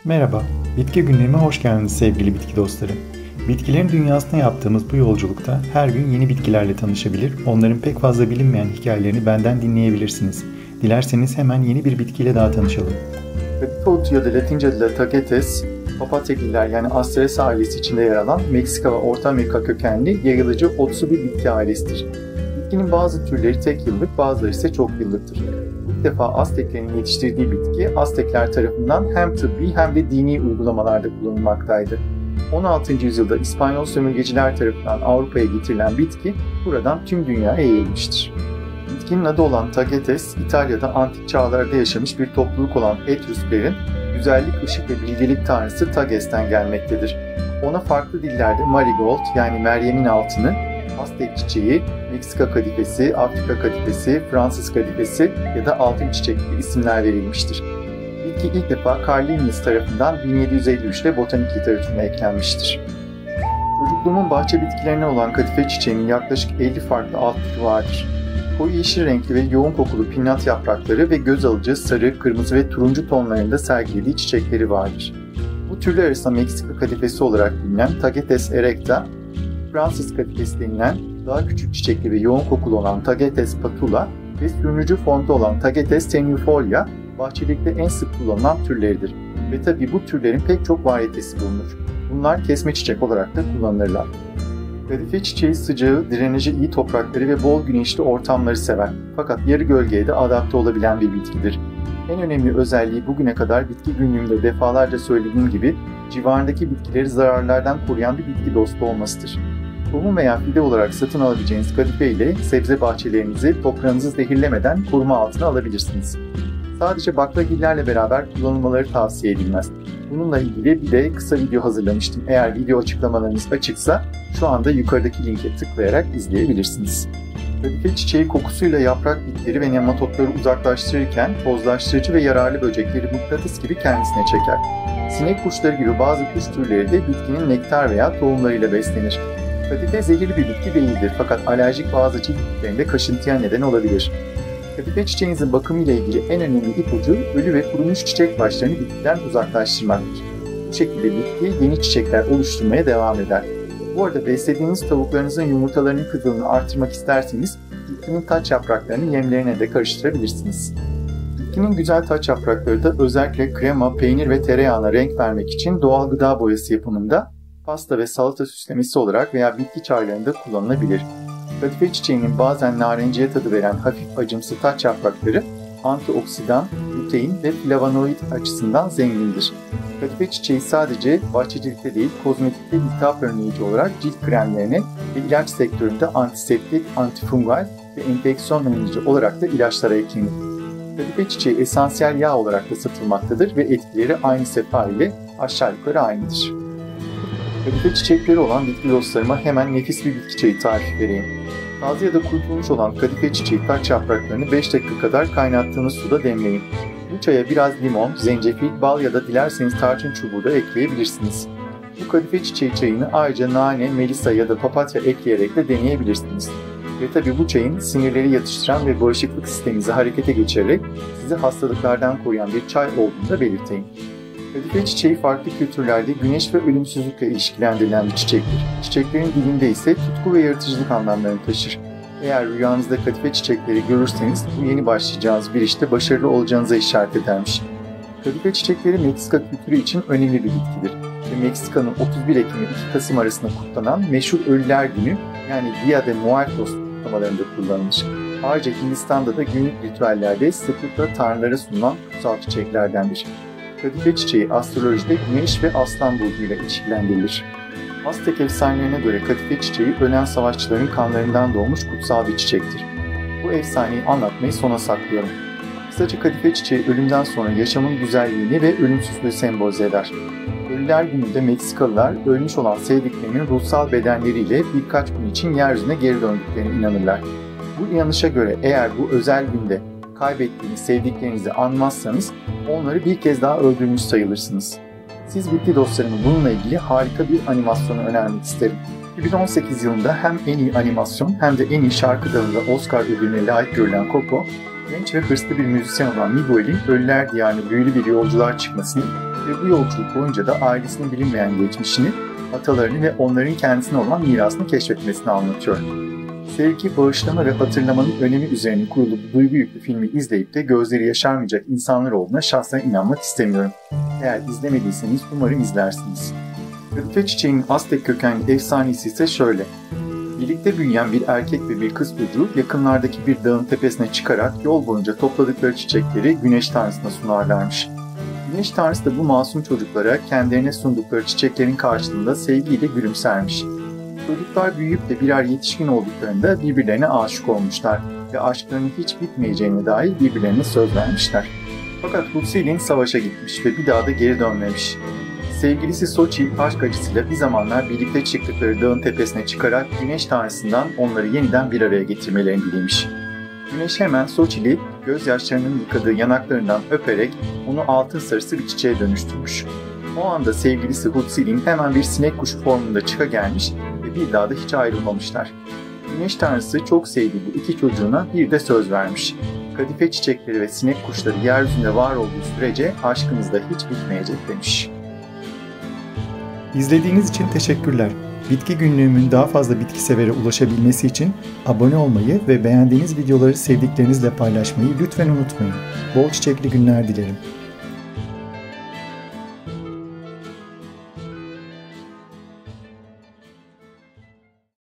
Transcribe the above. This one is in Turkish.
Merhaba, Bitki Günlüğü'me hoş geldiniz sevgili bitki dostları. Bitkilerin dünyasına yaptığımız bu yolculukta her gün yeni bitkilerle tanışabilir, onların pek fazla bilinmeyen hikayelerini benden dinleyebilirsiniz. Dilerseniz hemen yeni bir bitkiyle daha tanışalım. Radicot ya da Latince adıyla Tagetes, papatyagiller yani Astraceae ailesi içinde yer alan Meksika ve Orta Amerika kökenli yayılıcı otsu bir bitki ailesidir. Bitkinin bazı türleri tek yıllık, bazıları ise çok yıllıktır. İlk defa Azteklerin yetiştirdiği bitki, Aztekler tarafından hem tıbbi hem de dini uygulamalarda kullanılmaktaydı. 16. yüzyılda İspanyol sömürgeciler tarafından Avrupa'ya getirilen bitki buradan tüm dünyaya yayılmıştır. Bitkinin adı olan Tagetes, İtalya'da antik çağlarda yaşamış bir topluluk olan Etrüsklerin güzellik, ışık ve bilgelik tanrısı Tages'ten gelmektedir. Ona farklı dillerde marigold yani Meryem'in altını, Aztek çiçeği, Meksika kadifesi, Afrika kadifesi, Fransız kadifesi ya da altın çiçek gibi isimler verilmiştir. Bitki ilk defa Carl Linnaeus tarafından 1753'te botanik literatürüne eklenmiştir. Çocukluğumun bahçe bitkilerine olan kadife çiçeğinin yaklaşık 50 farklı alt türü vardır. Koyu yeşil renkli ve yoğun kokulu pinnat yaprakları ve göz alıcı sarı, kırmızı ve turuncu tonlarında sergilediği çiçekleri vardır. Bu türler arasında Meksika kadifesi olarak bilinen Tagetes erecta, Fransız kadifesi denilen daha küçük çiçekli ve yoğun kokulu olan Tagetes patula ve sürünücü formda olan Tagetes tenuifolia bahçelikte en sık kullanılan türleridir. Ve tabi bu türlerin pek çok varyetesi bulunur. Bunlar kesme çiçek olarak da kullanılırlar. Kadife çiçeği sıcağı, drenajı iyi toprakları ve bol güneşli ortamları sever. Fakat yarı gölgeye de adapte olabilen bir bitkidir. En önemli özelliği bugüne kadar bitki günlüğümde defalarca söylediğim gibi civarındaki bitkileri zararlardan koruyan bir bitki dostu olmasıdır. Tohum veya fide olarak satın alabileceğiniz kadife ile sebze bahçelerinizi toprağınızı zehirlemeden koruma altına alabilirsiniz. Sadece baklagillerle beraber kullanılmaları tavsiye edilmez. Bununla ilgili bir de kısa video hazırlamıştım. Eğer video açıklamalarınız açıksa şu anda yukarıdaki linke tıklayarak izleyebilirsiniz. Kadife çiçeği kokusuyla yaprak bitleri ve nematodları uzaklaştırırken tozlaştırıcı ve yararlı böcekleri mıknatıs gibi kendisine çeker. Sinek kuşları gibi bazı kuş türleri de bitkinin nektar veya tohumlarıyla beslenir. Kadife zehirli bir bitki değildir fakat alerjik bazı cilt bitkilerinde kaşıntıya neden olabilir. Kadife çiçeğinizin bakımı ile ilgili en önemli ipucu ölü ve kurumuş çiçek başlarını bitkiden uzaklaştırmaktır. Bu şekilde bitki yeni çiçekler oluşturmaya devam eder. Bu arada beslediğiniz tavuklarınızın yumurtalarının kızılığını artırmak isterseniz bitkinin taç yapraklarını yemlerine de karıştırabilirsiniz. Bitkinin güzel taç yaprakları da özellikle krema, peynir ve tereyağına renk vermek için doğal gıda boyası yapımında pasta ve salata süslemesi olarak veya bitki çaylarında kullanılabilir. Kadife çiçeğinin bazen narenciye tadı veren hafif acımsı taç yaprakları antioksidan, lutein ve flavonoid açısından zengindir. Kadife çiçeği sadece bahçecilikte değil, kozmetikte iltihap önleyici olarak cilt kremlerine ve ilaç sektöründe antiseptik, antifungal ve enfeksiyon önleyici olarak da ilaçlara eklenir. Kadife çiçeği esansiyel yağ olarak da satılmaktadır ve etkileri aynı sefa ile aşağı yukarı aynıdır. Kadife çiçekleri olan bitki dostlarıma hemen nefis bir bitki çayı tarifi vereyim. Taze ya da kurutulmuş olan kadife çiçeği taç yapraklarını 5 dakika kadar kaynattığınız suda demleyin. Bu çaya biraz limon, zencefil, bal ya da dilerseniz tarçın çubuğu da ekleyebilirsiniz. Bu kadife çiçeği çayını ayrıca nane, melisa ya da papatya ekleyerek de deneyebilirsiniz. Ve tabi bu çayın sinirleri yatıştıran ve bağışıklık sisteminizi harekete geçirerek sizi hastalıklardan koruyan bir çay olduğunu da belirteyim. Kadife çiçeği farklı kültürlerde güneş ve ölümsüzlükle ilişkilendirilen bir çiçektir. Çiçeklerin dilinde ise tutku ve yaratıcılık anlamlarını taşır. Eğer rüyanızda kadife çiçekleri görürseniz bu yeni başlayacağınız bir işte başarılı olacağınıza işaret edermiş. Kadife çiçekleri Meksika kültürü için önemli bir bitkidir. Ve Meksika'nın 31 Ekim ile 2 Kasım arasında kutlanan meşhur Ölüler Günü yani Dia de Muertos kutlamalarında kullanılır. Ayrıca Hindistan'da da günlük ritüellerde sıklıkla tanrılara sunulan kutsal çiçeklerdendir. Kadife çiçeği astrolojide Güneş ve Aslan burcuyla ilişkilendirilir. Aztek efsanelerine göre kadife çiçeği ölen savaşçıların kanlarından doğmuş kutsal bir çiçektir. Bu efsaneyi anlatmayı sona saklıyorum. Kısaca kadife çiçeği ölümden sonra yaşamın güzelliğini ve ölümsüzlüğü sembolize eder. Ölüler Günü'nde Meksikalılar ölmüş olan sevdiklerinin ruhsal bedenleriyle birkaç gün için yeryüzüne geri döndüklerine inanırlar. Bu inanışa göre eğer bu özel günde kaybettiğiniz sevdiklerinizi anmazsanız onları bir kez daha öldürmüş sayılırsınız. Siz bitki dostlarıma bununla ilgili harika bir animasyonu önermek isterim. 2018 yılında hem en iyi animasyon hem de en iyi şarkı dalında Oscar ödülüne layık görülen Coco, Genç ve hırslı bir müzisyen olan Miguel'in ölüler diyarına büyülü bir yolculuğa çıkmasını ve bu yolculuk boyunca da ailesinin bilinmeyen geçmişini, atalarını ve onların kendisine olan mirasını keşfetmesini anlatıyor. Sevgi, bağışlama ve hatırlamanın önemi üzerine kurulu bu duygu yüklü filmi izleyip de gözleri yaşarmayacak insanlar olduğuna şahsen inanmak istemiyorum. Eğer izlemediyseniz umarım izlersiniz. Kadife Çiçeği'nin Aztek kökenli efsanesi ise şöyle. Birlikte büyüyen bir erkek ve bir kız çocuğu yakınlardaki bir dağın tepesine çıkarak yol boyunca topladıkları çiçekleri Güneş Tanrısı'na sunarlarmış. Güneş Tanrısı da bu masum çocuklara kendilerine sundukları çiçeklerin karşılığında sevgiyle gülümsermiş. Çocuklar büyüyüp de birer yetişkin olduklarında birbirlerine aşık olmuşlar ve aşklarının hiç bitmeyeceğine dair birbirlerine söz vermişler. Fakat Hutsilin savaşa gitmiş ve bir daha da geri dönmemiş. Sevgilisi Sochi aşk acısıyla bir zamanlar birlikte çıktıkları dağın tepesine çıkarak Güneş Tanrısı'ndan onları yeniden bir araya getirmelerini dilemiş. Güneş hemen Sochi'li gözyaşlarının yıkadığı yanaklarından öperek onu altın sarısı bir çiçeğe dönüştürmüş. O anda sevgilisi Hutsilin hemen bir sinek kuşu formunda çıkagelmiş ve bir daha da hiç ayrılmamışlar. Güneş Tanrısı çok sevdiği bu iki çocuğuna bir de söz vermiş. Kadife çiçekleri ve sinek kuşları yeryüzünde var olduğu sürece aşkınız da hiç bitmeyecek demiş. İzlediğiniz için teşekkürler. Bitki Günlüğümün daha fazla bitki severe ulaşabilmesi için abone olmayı ve beğendiğiniz videoları sevdiklerinizle paylaşmayı lütfen unutmayın. Bol çiçekli günler dilerim.